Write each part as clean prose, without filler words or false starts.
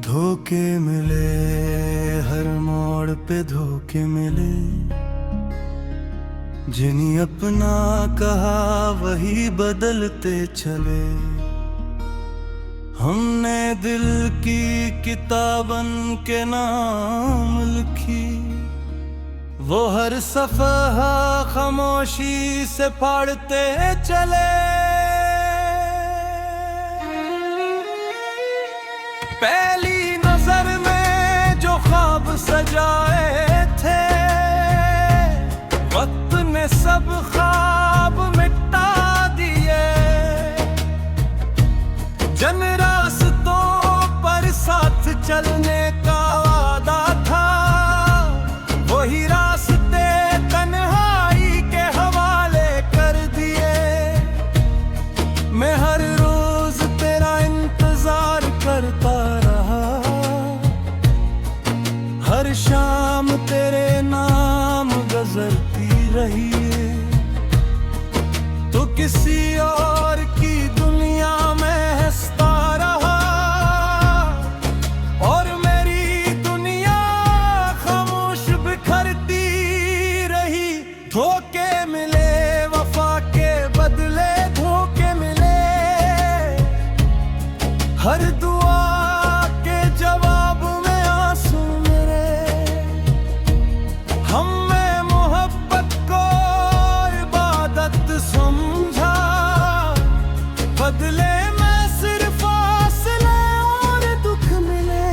धोखे मिले, हर मोड़ पे धोखे मिले। जिन्हें अपना कहा वही बदलते चले। हमने दिल की किताबन के नाम लिखी, वो हर सफ़हा खामोशी से पढ़ते चले। पहली नजर में जो ख्वाब सजाए थे, वक्त ने सब ख्वाब मिटा दिए। जन रास्तों पर साथ चलने का वादा था, वही रास्ते तन्हाई के हवाले कर दिए। मैं हर रोज तेरा इंतजार करता रहा, हर शाम तेरे नाम गुजरती रही। तो किसी और की दुनिया में हंसता रहा, और मेरी दुनिया खामोश बिखरती रही। धोखे मिले, वफा के बदले धोखे मिले। हर दुआ के जवाब में आंसू मेरे। हमने मोहब्बत को इबादत समझा, बदले में सिर्फ फासले और दुख मिले।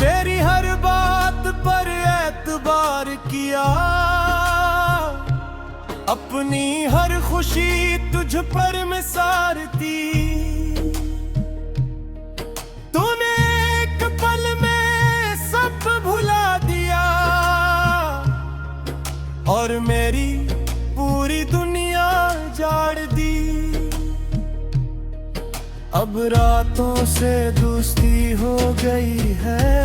तेरी हर बात पर एतबार किया, अपनी हर खुशी तुझ पर निसार दी। तूने एक पल में सब भुला दिया, और मेरी पूरी दुनिया जाड़ दी। अब रातों से दोस्ती हो गई है,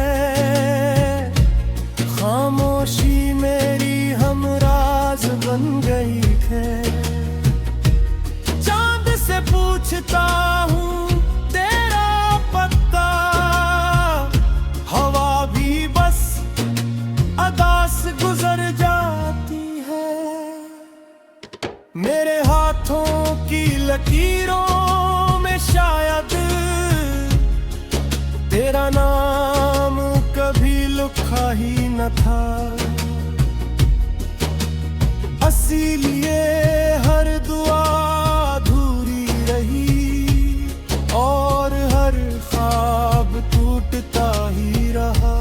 खामोशी मेरी हमराज बन गई है। चांद से पूछता हूँ तेरा पता, हवा भी बस अदा से गुजर जाती है। मेरे हाथों की लकीरों में शायद तेरा नाम कभी लिखा ही न था। इसीलिए हर दुआ अधूरी रही, और हर ख्वाब टूटता ही रहा।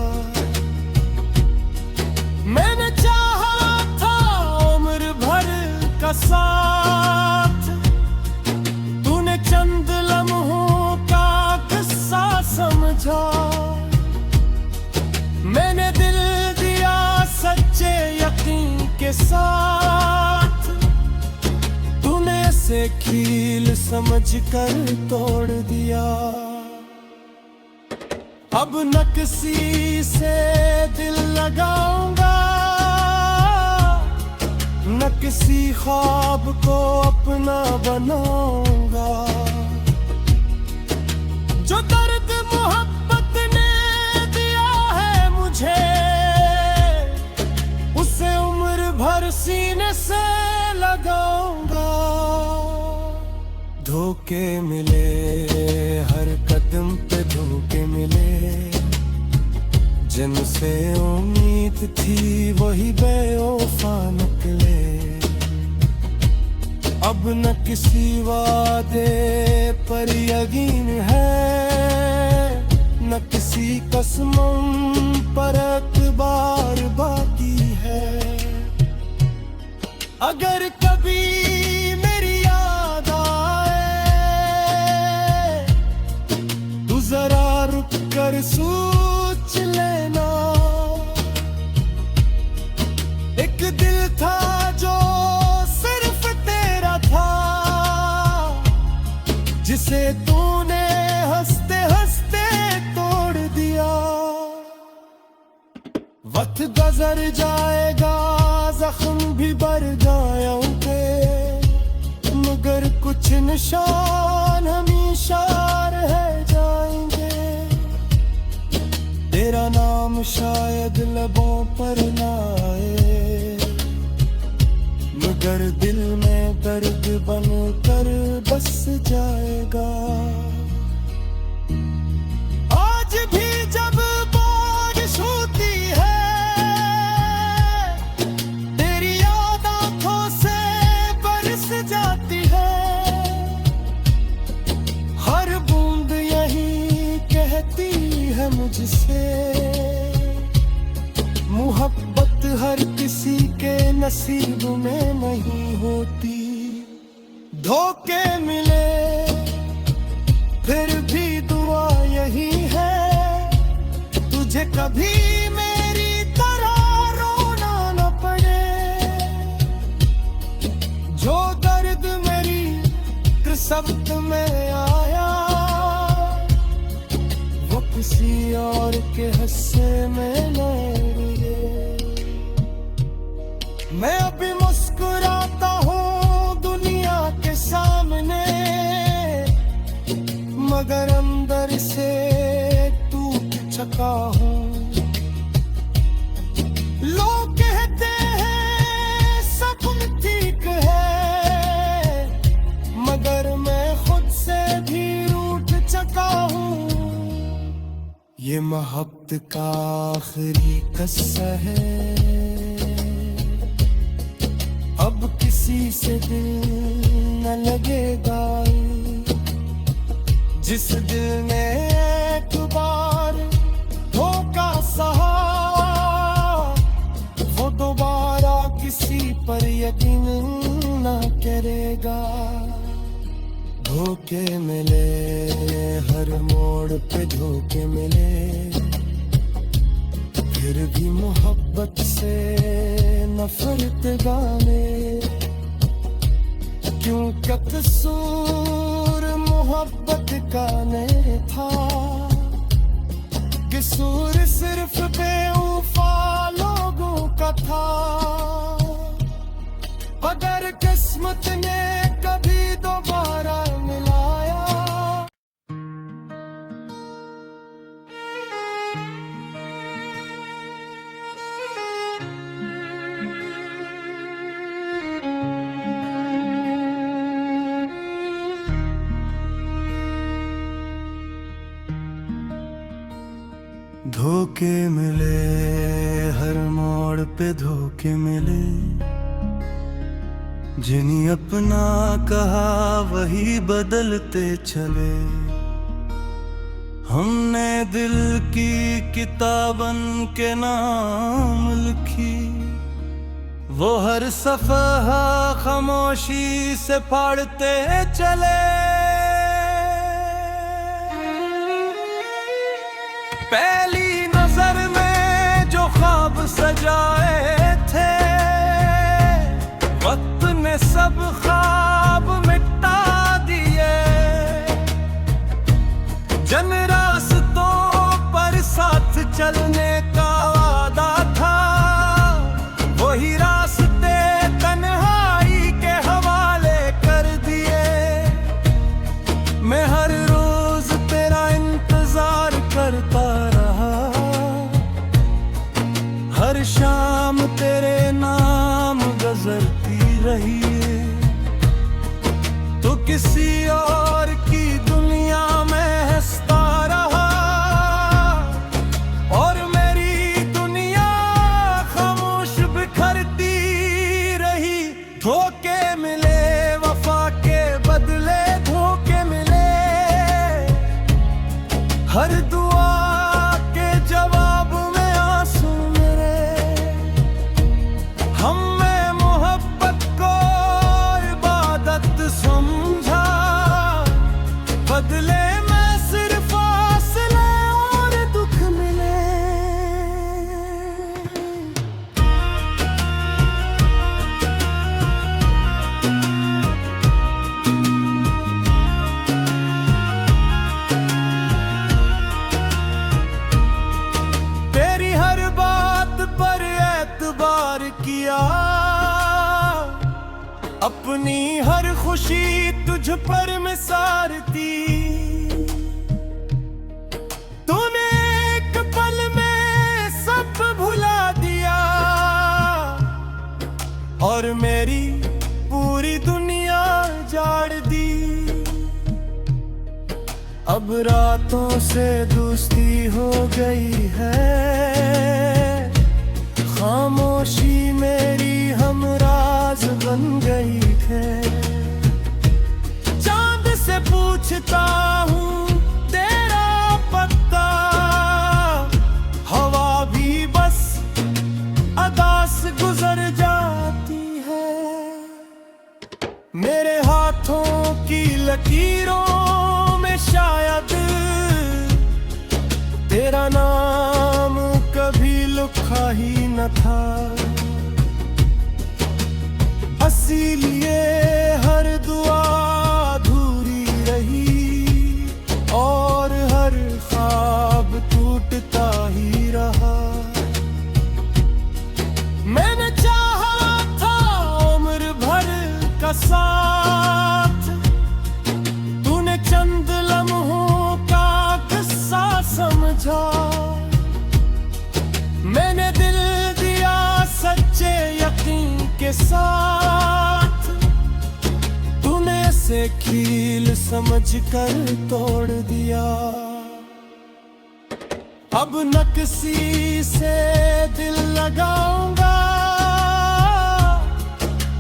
मैंने चाहा था उम्र भर का साथ, तूने चंद लम्हों का किस्सा समझा। मैंने दिल दिया सच्चे यकीन के साथ, तूने से कील समझ कर तोड़ दिया। अब न किसी से दिल लगाऊंगा, न किसी ख्वाब को अपना बनाऊंगा। जो दर्द मोहब्बत ने दिया है मुझे, उसे उम्र भर सीने से लगाऊंगा। धोखे मिले, हर कदम पे धोखे मिले। जिनसे उम्मीद थी वही बेवफा निकले। अब न किसी वादे पर यकीन है, न किसी कसमों पर एतबार बाकी है। अगर कभी मेरी याद आए, तू जरा रुक कर सोच लेना। एक दिल था जो सिर्फ तेरा था, जिसे तूने हंसते हंसते तोड़ दिया। वक्त गुजर जाएगा, जख्म भी बढ़ जाएंगे, मगर कुछ निशान हमेशा रह जाएंगे। तेरा नाम शायद लबों पर ना आए, मगर दिल में दर्द बन कर बस जाएगा। आज भी जब बारिश होती है, तेरी याद आंखों से बरस जाती है। हर बूंद यही कहती है मुझसे, मोहब्बत हर किसी के नसीब में नहीं होती। धोखे मिले फिर भी दुआ यही है, तुझे कभी मेरी तरह रोना न पड़े। जो दर्द मेरी किस्मत में आया, वो किसी और के हिस्से में न लिए। मैं अभी मुस्कुराता हूँ दुनिया के सामने, मगर अंदर से टूट चुका हूँ। लोग कहते हैं सब ठीक है, मगर मैं खुद से भी रूठ चुका हूँ। ये मोहब्बत का आखिरी किस्सा है, अब किसी से दिल न लगेगा। जिस दिल ने एक बार धोखा सहा, वो दोबारा किसी पर यकीन न करेगा। धोखे मिले हर मोड़ पे, धोखे मिले फिर भी मोहब्बत से नफरत गाने। क्यों क्या कसूर मोहब्बत का नहीं था, कसूर सिर्फ बेवफा लोगों का था। अगर किस्मत ने कभी दोबारा मिलाया, धोखे मिले हर मोड़ पे, धोखे मिले जिन्हें अपना कहा वही बदलते चले। हमने दिल की किताबन के नाम लिखी, वो हर सफ़हा खामोशी से पढ़ते चले। पहली नजर में जो ख्वाब सजाए थे, वक्त ने सब ख्वाब मिटा दिए। जन रास्तों पर साथ चलने का वादा था, वही रास्ते तन्हाई के हवाले कर दिए। मैं हर रोज तेरा इंतजार करता रहा, हर शाम तेरे नाम गुजरती रही। तो किसी और की दुनिया में हंसता रहा, और मेरी दुनिया खामोश बिखरती रही। धोखे मिले वफा के बदले, धोखे मिले हर दुआ के जवाब में आंसू मेरे। हमने मोहब्बत को इबादत समझा, बदले में सिर्फ फासले और दुख मिले। अपनी हर खुशी तुझ पर मैं सारती, तूने एक पल में सब भुला दिया और मेरी पूरी दुनिया जाड़ दी। अब रातों से दोस्ती हो गई है, खामोशी मेरी हमराज बन गई है। चांद से पूछता हूँ तेरा पता, हवा भी बस अदा से गुजर जाती है। मेरे हाथों की लकीरों में शायद तेरा नाम कभी लिखा ही न था, इसीलिए हर दुआ अधूरी रही और हर ख्वाब टूटता ही रहा। मैंने चाहा था उम्र भर का साथ, तूने चंद लम्हों का किस्सा समझा। मैंने दिल दिया सच्चे यकीन के साथ, तूने से कील समझ कर तोड़ दिया। अब न किसी से दिल लगाऊंगा,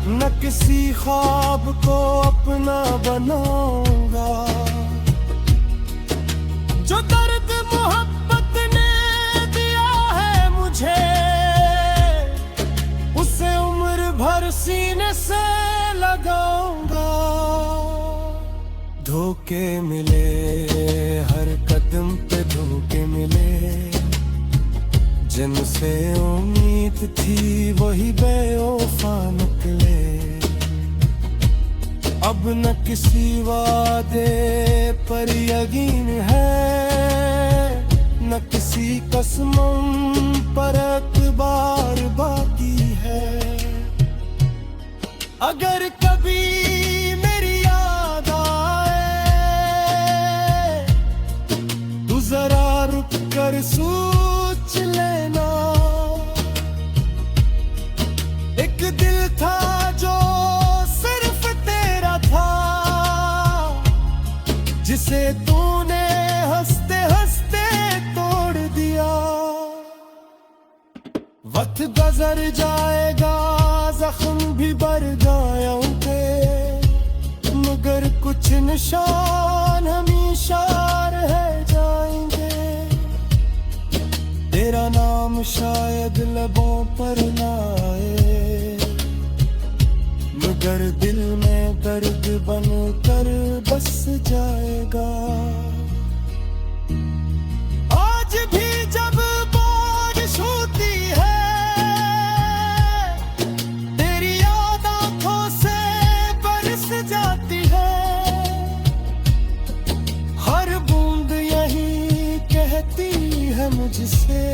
न किसी ख्वाब को अपना बनाऊंगा। जो दर्द मोहब्बत ने दिया है मुझे, उसे उम्र भर सीने से लगाऊंगा। धोखे मिले हर कदम पे, धोखे मिले जिनसे उम्मीद थी वही बेवफा निकले। अब न किसी वादे पर यकीन है, न किसी कसमों पर एतबार बाकी है। अगर कभी मेरी याद आए, तू जरा रुक कर सोच लेना। एक दिल था जो सिर्फ तेरा था, जिसे तूने हंसते हंसते तोड़ दिया। वक्त गुजर जाएगा, जख्म भी बढ़ जाएंगे, मगर कुछ निशान हमेशा रह जाएंगे। तेरा नाम शायद लबों पर ना आए, मगर दिल में दर्द बन कर बस जाएगा। आज भी जब बारिश होती है, तेरी याद आंखों से बरस जाती है। हर बूंद यही कहती है मुझसे,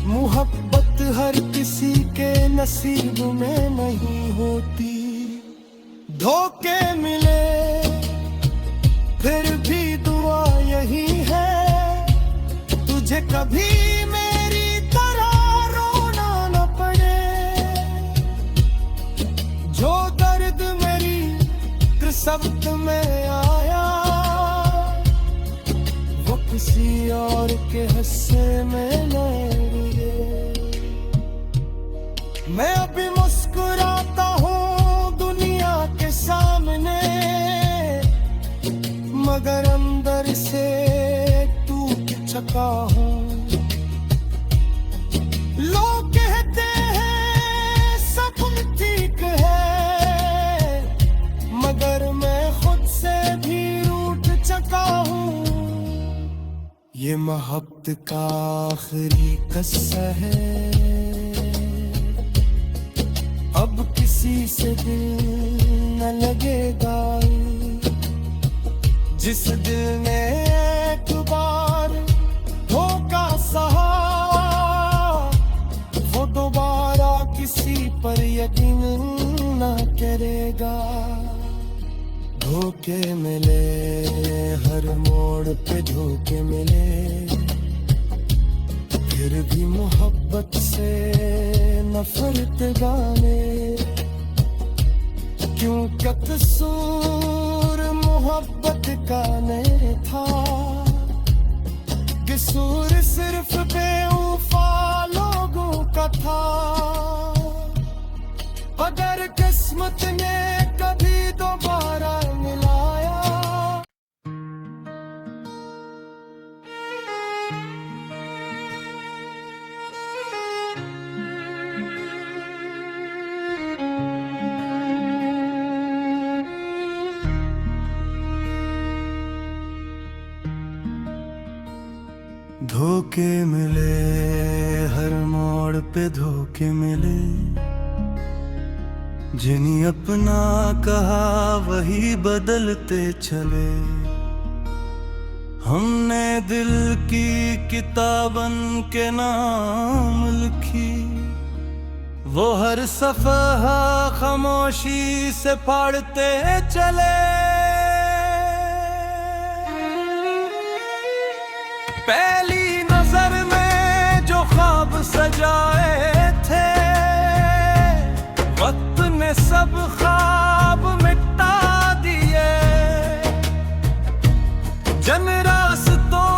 मोहब्बत हर किसी के नसीब में नहीं होती। धोखे मिले फिर भी दुआ यही है, तुझे कभी मेरी तरह रोना न पड़े। जो दर्द मेरी किस्मत में आया, वो किसी और के हिस्से में न लिए। मैं अभी मुस्कुराता हूँ दुनिया के सामने, मगर अंदर से टूट चुका हूँ। लोग कहते हैं सब ठीक है, मगर मैं खुद से भी रूठ चुका हूँ। ये मोहब्बत का आखिरी किस्सा है, अब किसी से दिल न लगेगा। जिस दिल ने एक बार धोखा सहा, वो दोबारा किसी पर यकीन न करेगा। धोखे मिले हर मोड़ पे धोखे मिले, फिर भी मोहब्बत से नफरत गाने। क्यों क्या कसूर मोहब्बत का नहीं था, कसूर सिर्फ बेवफा लोगों का था। अगर किस्मत ने कभी दोबारा मिलाया, धोखे मिले हर मोड़ पे धोखे मिले, जिन्हें अपना कहा वही बदलते चले। हमने दिल की किताबन के नाम लिखी, वो हर सफ़हा खामोशी से पढ़ते चले। पहली नजर में जो ख्वाब सजाए थे, वक्त ने सब ख्वाब मिटा दिए। जन रास्तों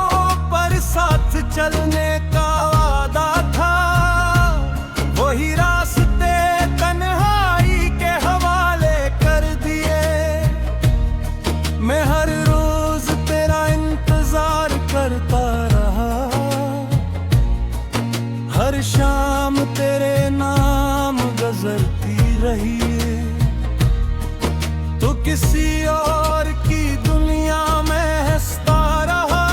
पर साथ चलने का वादा था, वही रास्ते तन्हाई के हवाले कर दिए। मैं हर रोज तेरा इंतजार करता रहा, हर शाम तेरे नाम गुजरती रही। तो किसी और की दुनिया में हंसता रहा,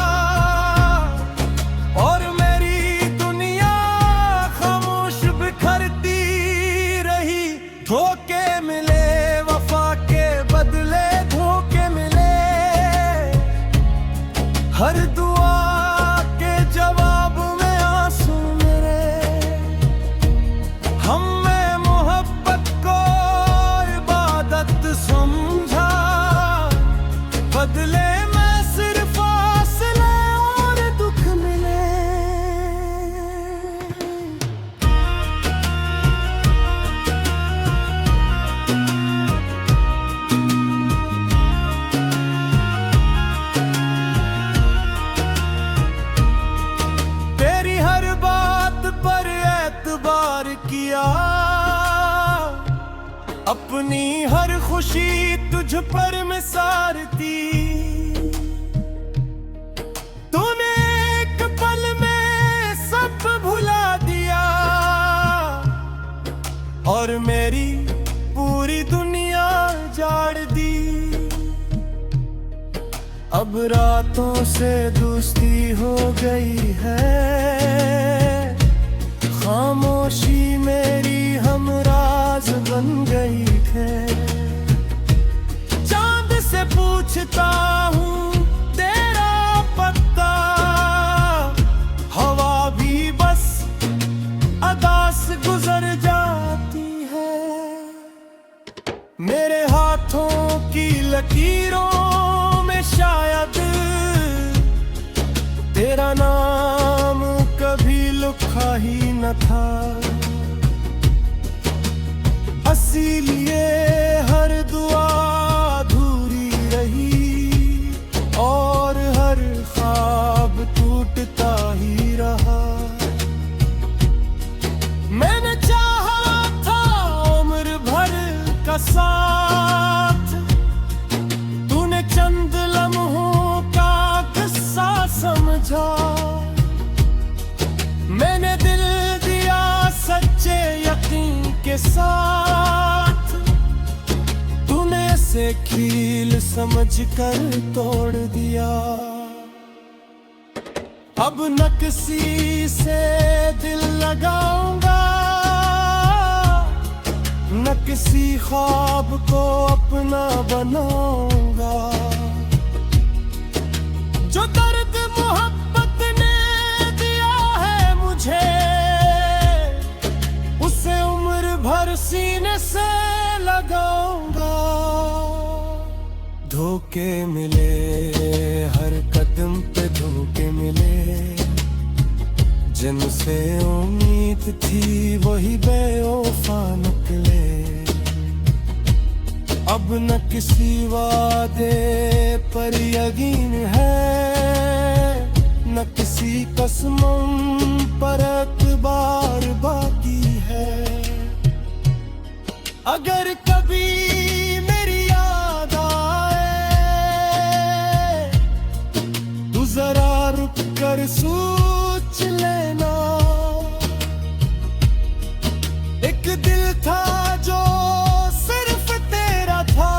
और मेरी दुनिया खामोश बिखरती रही। धोखे मिले वफा के बदले धोखे मिले, हर दुआ के जवाब में आंसू मेरे। हमने मोहब्बत को इबादत समझा, बदले में सिर्फ फासले और दुख मिले। तेरी हर बात पर एतबार किया, अपनी हर खुशी तुझ पर निसार दी। तूने एक पल में सब भुला दिया, और मेरी पूरी दुनिया जाड़ दी। अब रातों से दोस्ती हो गई है, खामोशी मेरी हमराज बन गई है। चांद से पूछता हूँ तेरा पता, हवा भी बस अदा से गुजर जाती है। मेरे हाथों की लकीरों में शायद तेरा नाम कभी लिखा ही न था। इसीलिए हर दुआ अधूरी रही, और हर ख्वाब टूटता ही रहा। मैंने चाहा था उम्र भर का साथ, तूने चंद लम्हों का किस्सा समझा। मैंने दिल दिया सच्चे यकीन के साथ, तूने से कील समझ कर तोड़ दिया। अब न किसी से दिल लगाऊंगा, न किसी ख्वाब को अपना बनाऊंगा। जो दर्द मोहब्बत ने दिया है मुझे, उसे उम्र भर सीने से लगाऊं। मिले, हर कदम पे धोखे मिले। जिनसे उम्मीद थी वही बेवफा निकले। अब न किसी वादे पर यकीन है, न किसी कसमों पर एतबार बाकी है। अगर कभी मेरी याद आए तू जरा रुक कर सोच लेना। एक दिल था जो सिर्फ तेरा था,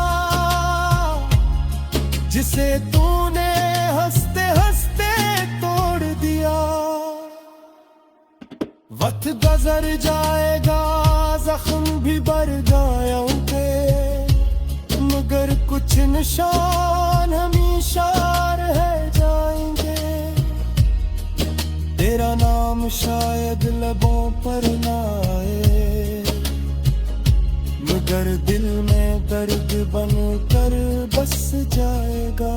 जिसे तूने हंसते हंसते तोड़ दिया। वक्त गुजर जाएगा, जख्म भी बढ़ जाएंगे, मगर कुछ निशान हमेशा रह जाएंगे। तेरा नाम शायद लबों पर ना आए, मगर दिल में दर्द बन कर बस जाएगा।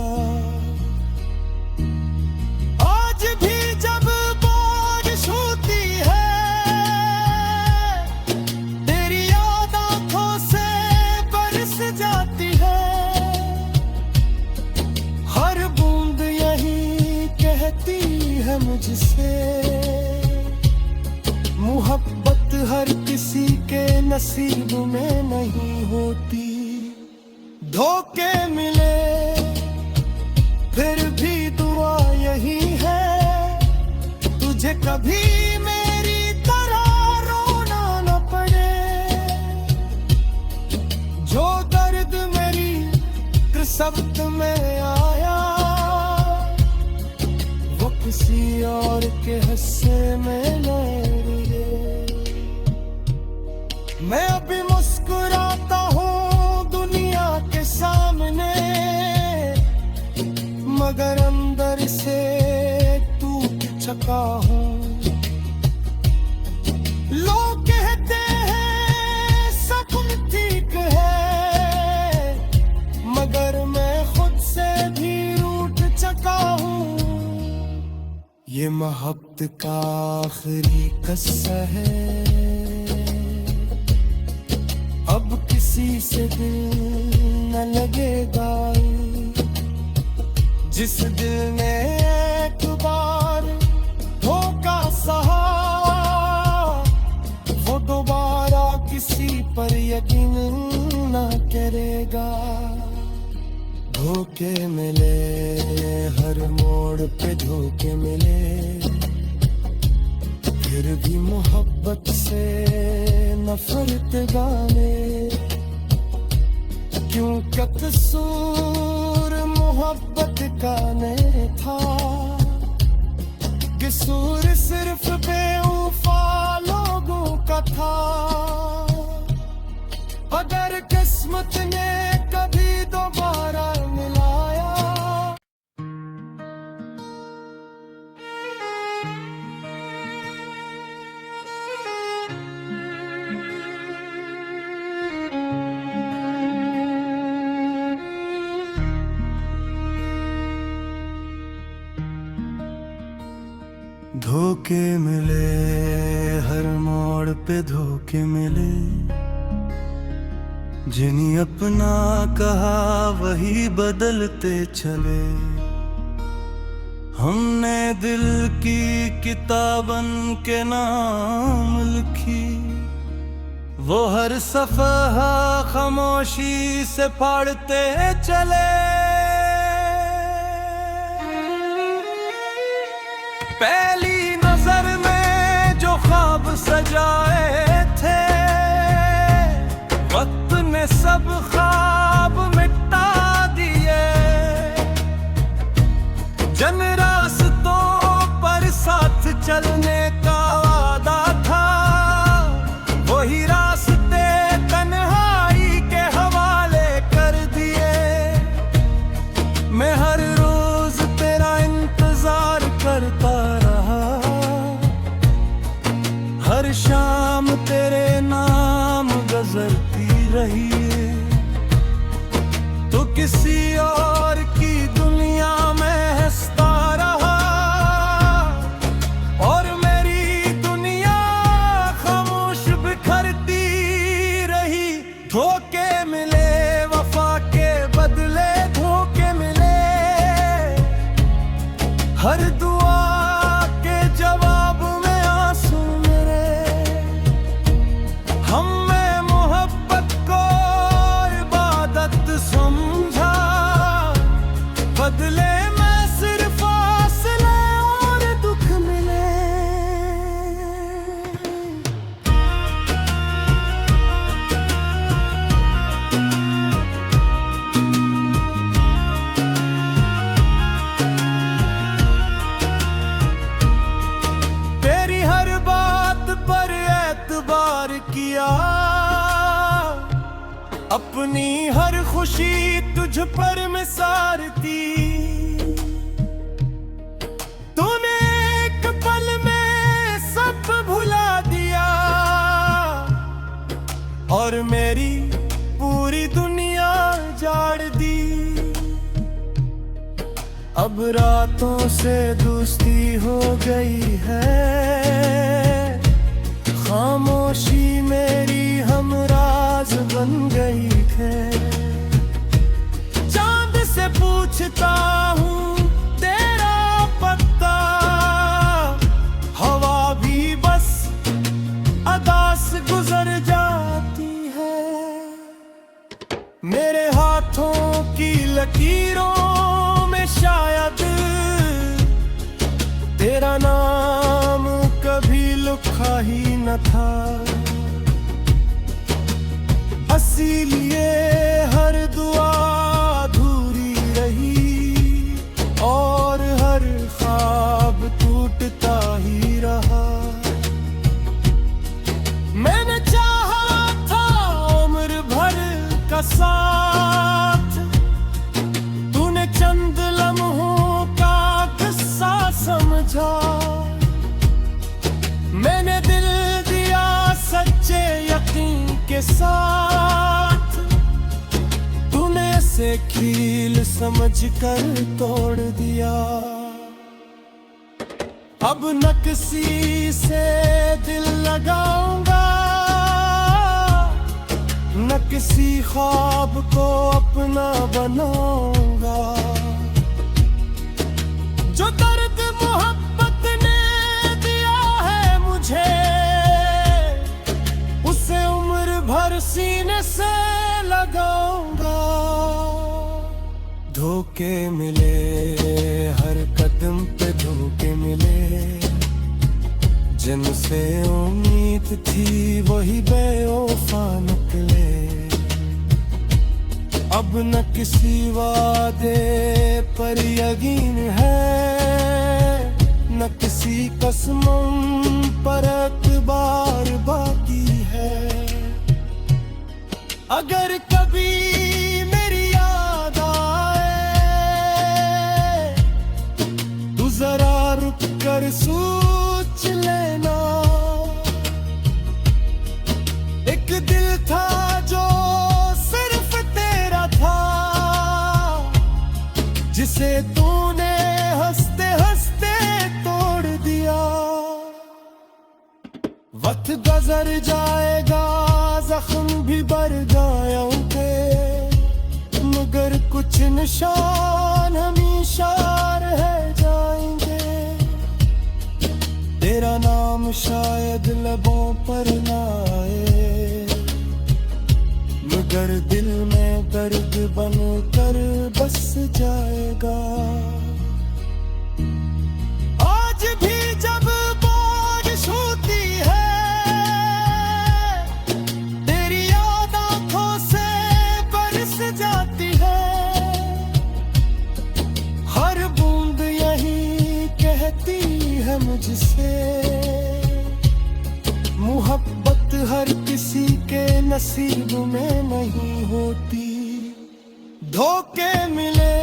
आज भी जब बारिश होती है, तेरी याद आंखों से बरस जाती है। हर बूंद यही कहती है मुझसे, मोहब्बत हर किसी के नसीब में नहीं होती। धोखे मिले फिर भी दुआ यही है, तुझे कभी मेरी तरह रोना न पड़े। जो दर्द मेरी किस्मत में आया, वो किसी और के हिस्से में न रहे। मैं अभी मुस्कुराता हूँ दुनिया के सामने, मगर अंदर से टूट चुका हूँ। लोग कहते हैं सब ठीक है, मगर मैं खुद से भी रूठ चुका हूँ। ये मोहब्बत का आखिरी किस्सा है, अब किसी से दिल न लगेगा। जिस दिल ने एक बार धोखा सहा, वो दोबारा किसी पर यकीन न करेगा। धोखे मिले, हर मोड़ पे धोखे मिले, फिर भी मोहब्बत से नफरत गाने। क्यों कसूर मोहब्बत का नहीं था, कसूर सिर्फ बेवफा लोगों का था। अगर किस्मत ने कभी दोबारा मिलाया, धोखे मिले, हर मोड़ पे धोखे मिले। जिन्हें अपना कहा वही बदलते चले। हमने दिल की किताबन के नाम लिखी, वो हर सफ़हा खामोशी से पढ़ते चले। पहली नजर में जो ख्वाब सजाए थे, वक्त ने सब ख्वाब मिटा दिए। जन रास्तों पर साथ चलने का वादा था, वही रास्ते तन्हाई के हवाले कर दिए। मैं हर रोज तेरा इंतजार करता रहा, हर शाम तेरे नाम गुजरती रही। तो किसी और की हर दुआ के जवाब में आंसू मेरे, हमने मोहब्बत को इबादत समझा, बदले में सिर्फ फासले और दुख मिले। तेरी हर बात पर एतबार किया, अपनी हर खुशी तुझ पर निसार दी। तूने एक पल में सब भुला दिया और मेरी पूरी दुनिया जाड़ दी। अब रातों से दोस्ती हो गई है, खामोशी मेरी हमराज बन गई है। चांद से पूछता हूँ तेरा पता, हवा भी बस अदा से गुजर जाती है। मेरे हाथों की लकीरों में शायद तेरा नाम कभी लिखा ही न था, इसीलिए हर दुआ अधूरी रही और हर ख्वाब टूटता ही रहा। मैंने चाहा था उम्र भर का साथ, तूने चंद लम्हों का किस्सा समझा। मैंने दिल दिया सच्चे यकीन के साथ, तूने से कील समझ कर तोड़ दिया। अब न किसी से दिल लगाऊंगा, न किसी ख्वाब को अपना बनाऊंगा। जो दर्द मोहब्बत ने दिया है मुझे, उसे उम्र भर सीने से लगाऊंगा। धोखे मिले हर कदम पे, धोखे मिले जिनसे उम्मीद थी वही बेवफा निकले। अब न किसी वादे पर यकीन है, न किसी कसमों पर एतबार बाकी है। अगर कभी मेरी याद आए, तू जरा रुक कर सोच लेना। एक दिल था जो सिर्फ तेरा था, जिसे तूने हंसते हंसते तोड़ दिया। वक्त गुजर जाएगा, जख्म भी बढ़ जाएंगे, मगर कुछ निशान हमेशा रह जाएंगे। तेरा नाम शायद लबों पर ना आए, मगर दिल में दर्द बनकर बस जाएगा। आज भी जब बारिश होती है, तेरी याद आंखों से बरस जाती है। हर बूंद यही कहती है मुझसे, मोहब्बत हर किसी के नसीब में नहीं होती। धोखे मिले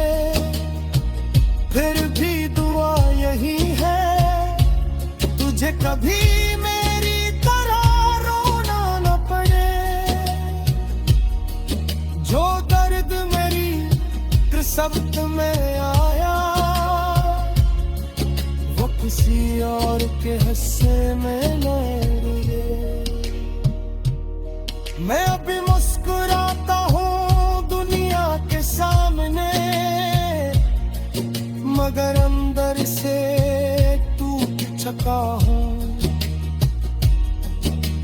फिर भी दुआ यही है, तुझे कभी मेरी तरह रोना न पड़े। जो दर्द मेरी किस्मत में आया, वो किसी और के हिस्से में न रहे। मैं अभी मुस्कुराता हूँ दुनिया के सामने, मगर अंदर प्यार से टूट चुका हूँ।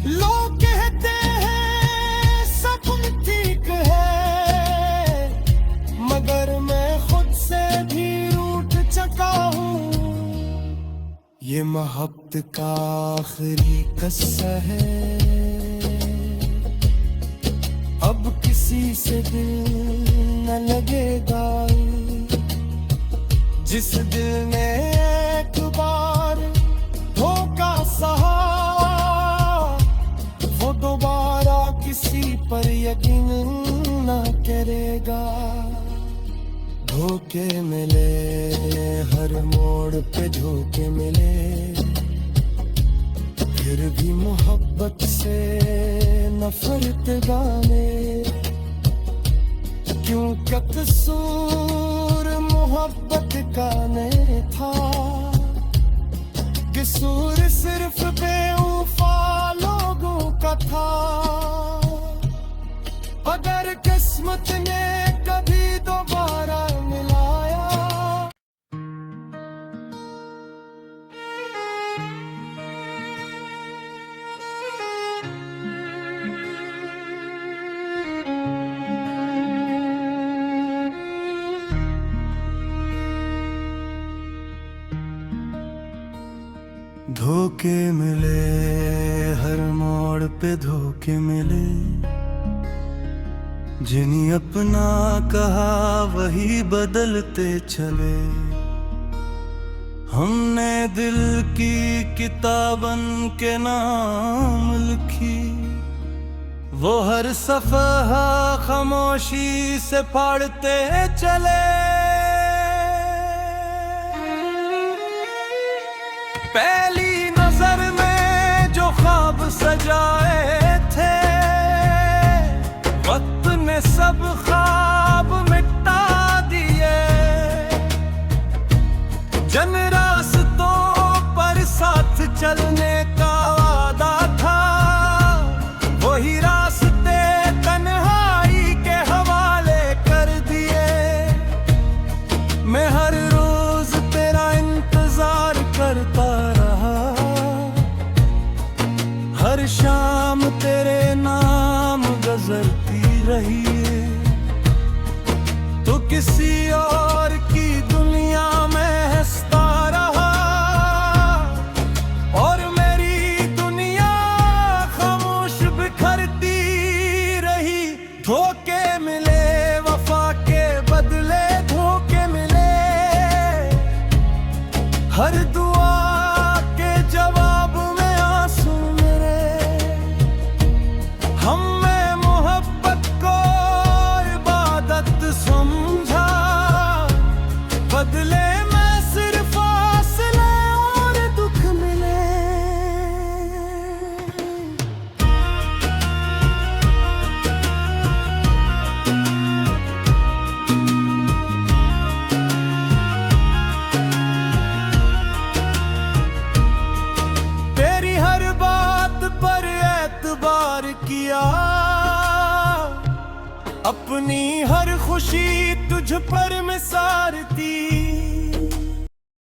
लोग कहते हैं सब ठीक है, मगर मैं खुद से भी रूठ चुका हूँ। ये मोहब्बत का आखिरी किस्सा है, अब किसी से दिल न लगेगा। जिस दिल ने एक बार धोखा सहा, वो दोबारा किसी पर यकीन न करेगा। धोखे मिले हर मोड़ पे, धोखे मिले, फिर भी मोहब्बत से नफरत गाने। क्यों क्या कसूर मोहब्बत का नहीं था, कसूर सिर्फ बेवफा लोगों का था। अगर किस्मत ने कभी दोबारा मिलाया, धोखे मिले हर मोड़ पे, धोखे मिले, जिन्हें अपना कहा वही बदलते चले। हमने दिल की किताबन के नाम लिखी, वो हर सफ़हा खामोशी से पढ़ते चले। पहली नजर में जो ख्वाब सजाए थे, वक्त ने सब ख्वाब मिटा दिए। जन रास्तों पर साथ चलने का वादा था, वही रास्ते तन्हाई के हवाले कर दिए। मैं हर रोज तेरा इंतजार करता रहा, हर शाम तेरे नाम गुजरती रही। तो किसी और की दुनिया में हंसता रहा, और मेरी दुनिया खामोश बिखरती रही। धोखे मिले वफा के बदले, धोखे मिले, हर दुआ के जवाब में आंसू मेरे। हमने मोहब्बत को इबादत समझा, बदले में सिर्फ फासले और दुख मिले। तेरी हर बात पर एतबार किया, अपनी हर खुशी तुझ पर निसार दी।